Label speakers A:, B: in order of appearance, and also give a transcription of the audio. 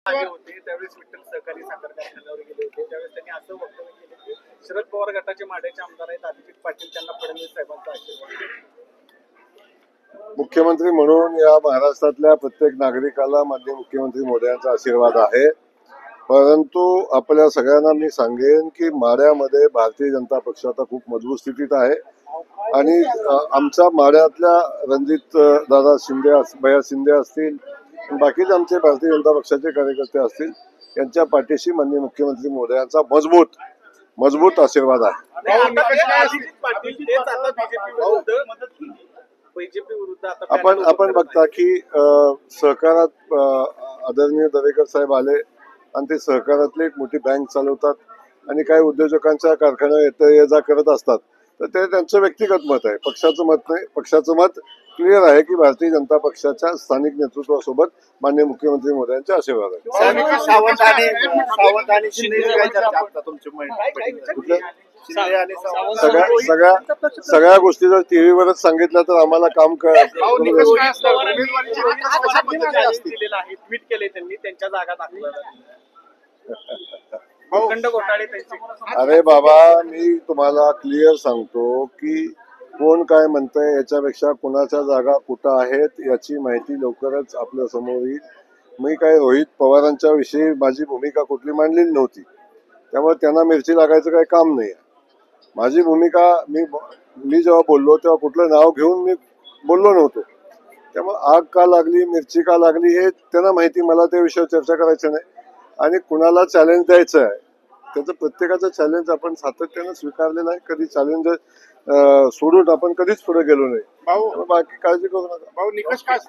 A: होते त्यावेळेस विठ्ठल सहकारी साखर कारखान्यावर गेले होते त्यावेळेस त्यांनी असं वक्तव्य केलं की शरद पवार गटाचे माढ्याचे आमदार आहेत अभिजित पाटील त्यांना फडणवीस साहेबांचा आशीर्वाद.
B: मुख्यमंत्री म्हणून या महाराष्ट्रातल्या प्रत्येक नागरिकाला माननीय मुख्यमंत्री मोदयांचा आशीर्वाद आहे. परंतु आपल्या सगळ्यांना मी सांगेन की माढ्यामध्ये भारतीय जनता पक्ष आता खूप मजबूत स्थितीत आहे आणि आमच्या माढ्यातल्या रणजित दादा शिंदे भैया शिंदे असतील, बाकीचे आमचे भारतीय जनता पक्षाचे कार्यकर्ते असतील, यांच्या पाठीशी माननीय मुख्यमंत्री मोदयांचा मजबूत आशीर्वाद आहे. आपण बघता की सहकारात आदरणीय दरेकर साहेब आले आणि ते सहकारातली एक मोठी बँक चालवतात आणि काही उद्योजकांच्या कारखान्यावर ये जा करत असतात. तर ते त्यांचं व्यक्तिगत मत आहे, पक्षाचं मत नाही. पक्षाचं मत क्लिअर आहे की भारतीय जनता पक्षाच्या स्थानिक नेतृत्वासोबत माननीय मुख्यमंत्री मोदयांचे आशीर्वाद आहे. सगळ्या गोष्टी जर टीव्हीवरच सांगितल्या तर आम्हाला काम
A: ट्विट केले त्यांनी त्यांच्या जागा
B: अरे बाबा, मी तुम्हाला क्लिअर सांगतो की कोण काय म्हणतंय याच्यापेक्षा कोणाच्या जागा कुठं आहेत याची माहिती लवकरच आपल्या समोर येईल. मी काय रोहित पवारांच्या विषयी माझी भूमिका कुठली मांडलेली नव्हती, त्यामुळे त्यांना मिरची लागायचं काही काम नाही. माझी भूमिका मी जेव्हा बोललो तेव्हा कुठलं नाव घेऊन मी बोललो नव्हतो. त्यामुळे आग का लागली, मिरची का लागली हे त्यांना माहिती, मला त्या विषयावर चर्चा करायची नाही. आणि कुणाला चॅलेंज द्यायचं आहे त्याचं प्रत्येकाचं चॅलेंज आपण सातत्यानं स्वीकारलेलं आहे. कधी चॅलेंज सोडून आपण कधीच पुढे गेलो नाही. बाकी काळजी करू नका.